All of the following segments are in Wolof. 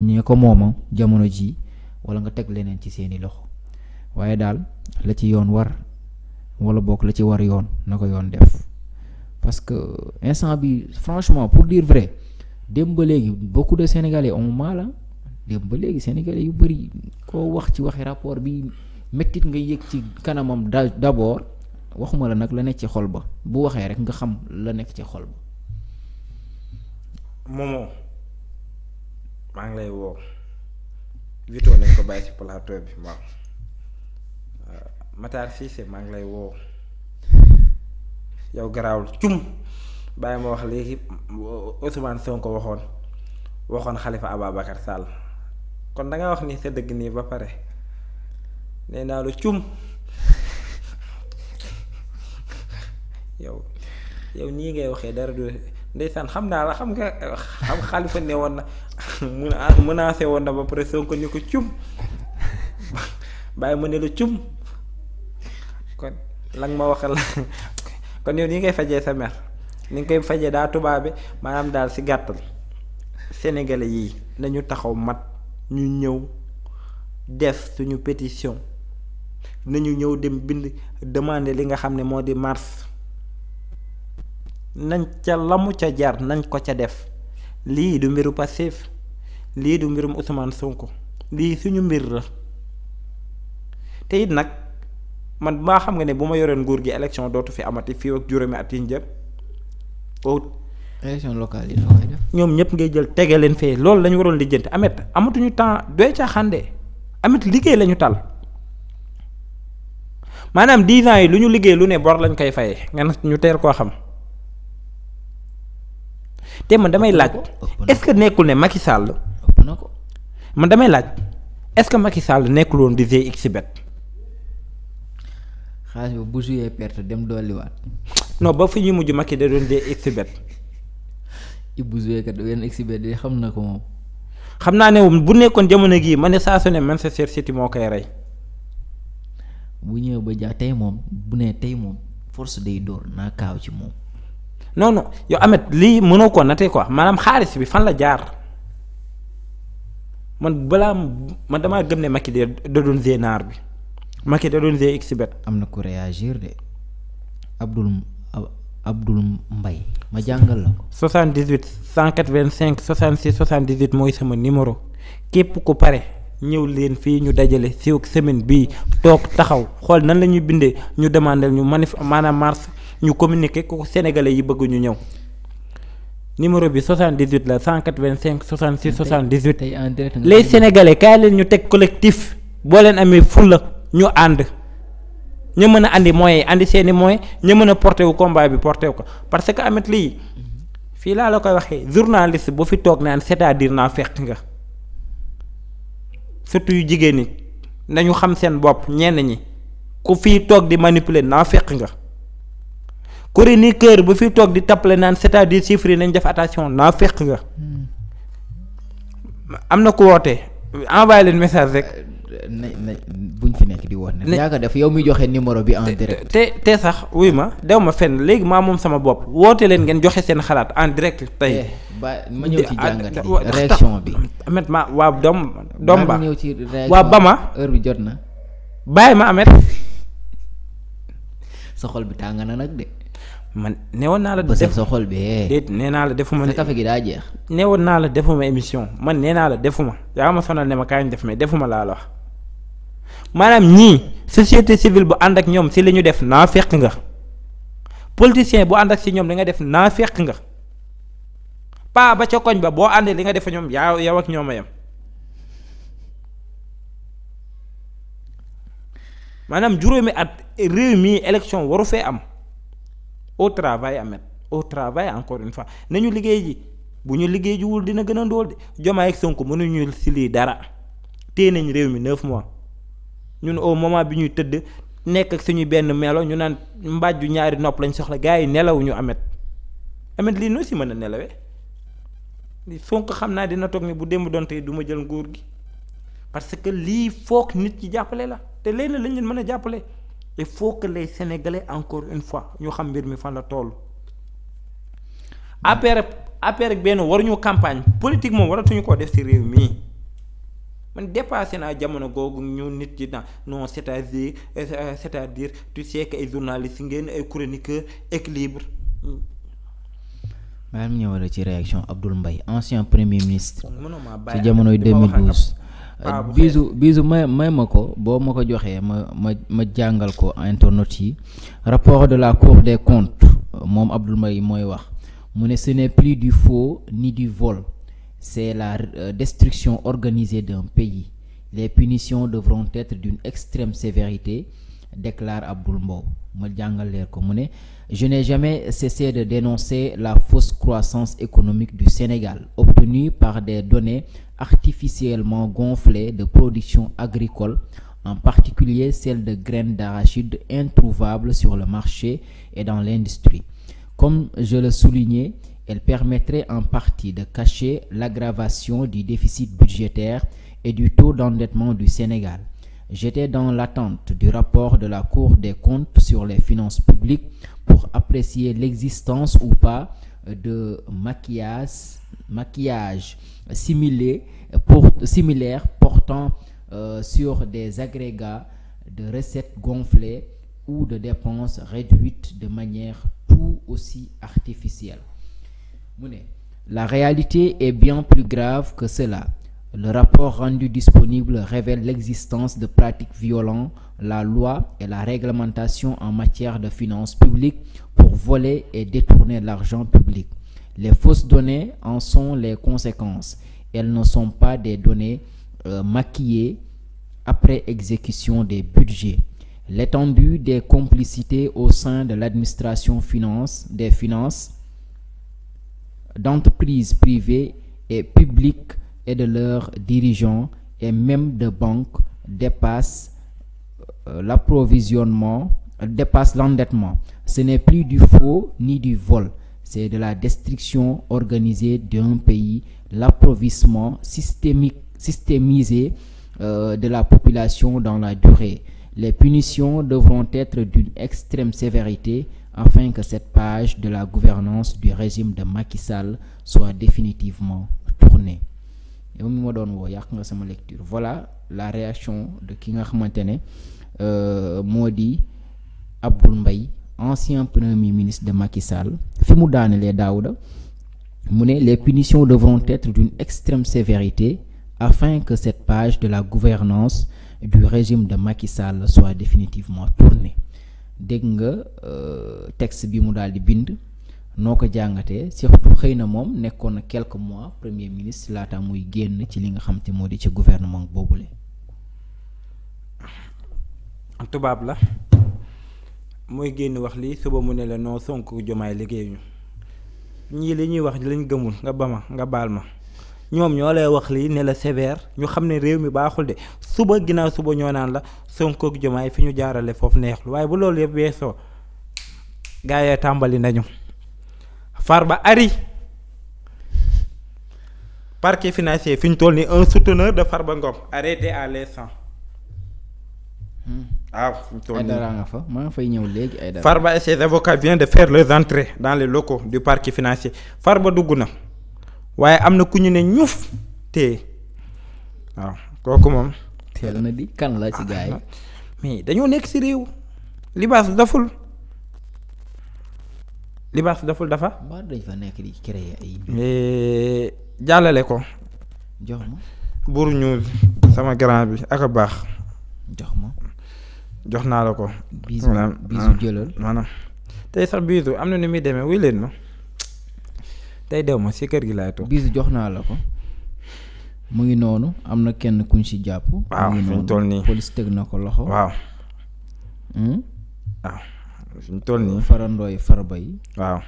ñee ko mooma jamono ji wala nga teg leneen ci seeni loxo waaye daal la ci yoon war wala bokk la ci war yoon na ko yoon def parce que instant bi franchement pour dire vrai démb ba léegi beaucoup de Sénégalais ont mal démb ba léegi Sénégalais yu bëri koo wax ci waxi rapport bi mettit nga yëg ci kanamam d'abord waxuma la nag la nekk ci xol ba bu waxee rek nga xam la nekk ci xol ba. Momo maa ngi lay woo Vito nañ ko bàyyi ci plateau bi waaw Matar Cissé maa ngi lay woo yow garaawul cum bàyyi ma wax léegi Ousmane Sonko waxoon Khalifa Ababacar Sall kon da nga wax ni sa dëgg nii ba pare nee naa lu cum yow nii ngay waxee dara du ndeysaan xam naa la xam Khalifa ne woon na menacé woon na ba pare Sonko ni ko cum bàyyi ma ne la cum kon la nga ma waxal kon yow nii ngay fajee sa mer ni nga koy fajee daa tubaabe maanaam daal si gàttal sénégalais yii nañu taxaw mat ñu ñëw def suñu pétition nañu ñëw dem bind demander li nga xam ne moo di mars nañ ca lamu ca jar nañ ko ca def lii du mbiru Pastef lii du mbirum Ousmane Sonko lii suñu mbir la te it nag man maa xam nga ne bu ma yoreen nguur gi élection dootu fi amati fii ak juróomi at yi njël élection locale yi la koy def ñoom ñëpp ngay jël tege leen fee loolu la ñu waroon lijjanti amet amatuñu temps doy caaxaande amet liggéey la ñu tal maanaam 10 ans yi lu ñu liggéey lu ne bor lañ koy fayee nga ñu teel koo xam te man damay laaj est-ce que nekkul ne Macky Sall ëpp na ko man damay laaj est-ce que Macky Sall nekkul woon di GXBet xaalis ba bu joué perte dem dolliwaat non ba fi ñu mujj Macky da doon GXBet bu joué kat wenn XBet di xam na ko moom xam naa ne bu nekkoon jamono gii ma ne saa su ne Manchester City moo koy rey bu ñëwee ba jaa tey moom bu ne tey moom force day dóor naa kaaw ci moom non non yow Amet lii mënoo ko natee quoi maanaam xaalis bi fan la jaar man damaa gëm ne Macky da doon gée naar bi Macky da doon gée XBet. am na ko réagir de Abdoul Mbaye ma jàngal la ko 78 185 66 78 mooy sama numéro képp ku pare ñëw leen fii ñu dajale si semaine bii toog taxaw xool nan la ñuy bindee ñu demandé ñu maanaam mars ñu communiquer ko sénégalais yi bëgg ñu ñëw numéro bi 78 la 185 66 78 tey en direct les sénégalais kaay leen ñu teg collectif boo leen amee fulla ñu ànd ñu mën a andi moyens andi seeni moyens ñu mën a porté wu combat bi porté wu ko parce que amet lii fii laa la koy waxee journaliste bu fi toog naan c'est-à-dire naa fekk nga surtout yu jigéen ñi nañu xam seen bopp ñenn ñi ku fii toog di manipuler naa fekk nga chroniqueur bu fi toog di tappale naan c'est-à-dire chiffres yi nañ def attention naa fekk nga am na ku woote envoyé leen message rek. buñ fi nekk di woon ne yaa ko def yow mi joxe numéro bi en direct te sax wuy ma dew ma fenn léegi maa moom sama bopp woote leen ngeen joxe seen xalaat en direct tey ma ñëw ci jàngat bi réaction bi Amet ma waa doom ba ñëw ci réaction waa ba ma heure bi jot na bàyyi ma Amet sa xol bi tàng na nag de man newoon naa la ba sa xol bi déet nee naa la defuma sa café gi daa jeex newoon naa la defuma émission man nee naa la defuma yaa ma sonal ne ma kaay ñu def mais defuma laa la wax maanaam ñii société civile bu ànd ak ñoom si li ñu def naa fekk nga politicien bu ànd ak si ñoom li nga def naa fekk nga paa ba ca koñ ba boo àndee li nga def ñoom yow ak ñoom a yem maanaam juróomi at réew mi élection waru fee am au travail Amet au travail encore une fois nañu liggéey ji bu ñu liggéey jiwul dina gën a ndóol de Diomaye ak Sonko mënuñu si lii dara téye nañ réew mi 9 mois ñun au moment bi ñuy tëdd nekk ak suñuy benn melo ñu naan mbàjju ñaari nopp lañ soxla gars yi nelawuñu Amet lii noo si mën a nelawee li Sonko xam naa dina toog ni bu démb doon tey du ma jël nguur gi parce que lii foog nit ci jàppale la te léegi lañ leen mën a jàppale il faut que les Sénégalais encore une fois ñu xam mbir mi fan la toll. APR ak benn waruñu campagne politique moom waratuñu koo def ci réew mii man dépassé naa jamono googu ñu nit ci dans non c'est-à-dire tu sais que ay journalistes ngeen ay chroniqueurs équilibre. maa ngi ñëwale ci réaction Abdoul Mbaye ancien premier ministre ci ci jamonoy 2012. bisu may ma ko boo ma ko joxee ma jàngal ko internautes yi rapport de la Cour des comptes moom Abdoul Mbaye mooy wax mu ne ce n'est plus du faux ni du vol, c'est la destruction organisée d'un pays. Les punitions devront être d'une extrême sévérité, déclare Abdoul Mbow. ma jàngal leer ko mu ne je n'ai jamais cessé de dénoncer la fausse croissance économique du Sénégal obtenue par des données artificiellement gonflées de production agricole, en particulier celle de graines d'arachide introuvables sur le marché et dans l'industrie. Comme je le soulignais, elle permettrait en partie de cacher l'aggravation du déficit budgétaire et du taux d'endettement du Sénégal. J'étais dans l'attente du rapport de la Cour des comptes sur les finances publiques pour apprécier l'existence ou pas de maquillage similaire portant sur des agrégats de recettes gonflées ou de dépenses réduites de manière tout aussi artificielle. La réalité est bien plus grave que cela. Le rapport rendu disponible révèle l'existence de pratiques violant la loi et la réglementation en matière de finances publiques pour voler et détourner l'argent public. Les fausses données en sont les conséquences. Elles ne sont pas des données maquillées après exécution des budgets. L'étendue des complicités au sein de l'administration des finances d'entreprises privées et publiques et de leurs dirigeants et même de banques dépasse l'endettement. Ce n'est plus du faux ni du vol, c'est de la destruction organisée d'un pays, l'appauvrissement systémisé de la population dans la durée. Les punitions devront être d'une extrême sévérité afin que cette page de la gouvernance du régime de Macky Sall soit définitivement tournée. yow mi ma doon woo yàq nga sama lecture. Voilà la réaction de ki nga xamante ne moo di Abdoul Mbaye, ancien premier ministre de Macky Sall. fi mu daanelee Daouda mu ne les punitions devront être d'une extrême sévérité afin que cette page de la gouvernance du régime de Macky Sall soit définitivement tournée. dégg nga texte bi mu daal di bind noo ko jàngatee, surtout xëy na moom nekkoon na quelques mois premier ministre laata muy génn ci li nga xam te moo di ci gouvernement boobule. tubaab la mooy génn wax lii suba mu ne la noo Sonko Diomaye liggéeyuñu ñii li ñuy wax lañ gëmul nga baal ma ñoom ñoo lay wax lii ne la sévère ñu xam ne réew mi baaxul de suba ginnaaw suba ñoo naan la Sonko Diomaye fi ñu jaarale foofu neexul waaye bu loolu yëpp weesoo gaa yi tàmbali nañu. Farba Ari parquet financier fi ñu toll nii un souteneur de Farba Ngom arrêté à l'instant. waaw fi ñu toll nii Aïdara nga fa maa ngi fay ñëw léegi Aïdara. Farba et ses avocats viennent de faire leurs entrées dans les locaux du parquet financier. Farba dugg na waaye am na ku ñu ne ñuf te waaw kooku moom. teel na di kan la ci gars yi. mais dañoo nekk ci réew. libaas daful dafa. ba dañ fa nekk di créer ay. jàllale ko. jox ma. Bour News sama grand bi ak a baax. jox ma. jox naa la ko. bisu jëlal maanaam tey sax bisu am na ni muy demee wuy leen ma tey dew ma ci kër gi laay toog. bisu jox naa la ko. mu ngi noonu am na kenn kuñ ci jàpp. waaw fi ñu toll nii police teg na ko loxo. waaw. waaw fi ñu toll nii. farandooy Farba yi. waaw.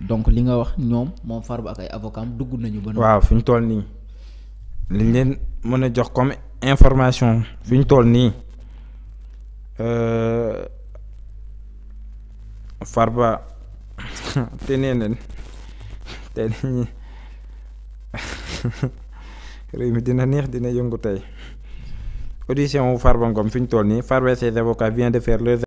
donc li nga wax ñoom moom Farba ak ay avocat am dugg nañu ba. waaw fi ñu toll nii liñ leen mën a jox comme information fi ñu toll nii Farba te nee nañ te dañuy réew mi dina neex dina yëngu tey audition wu Farba Ngom fi ñu toll nii Farba et ses avocats vient de faire leur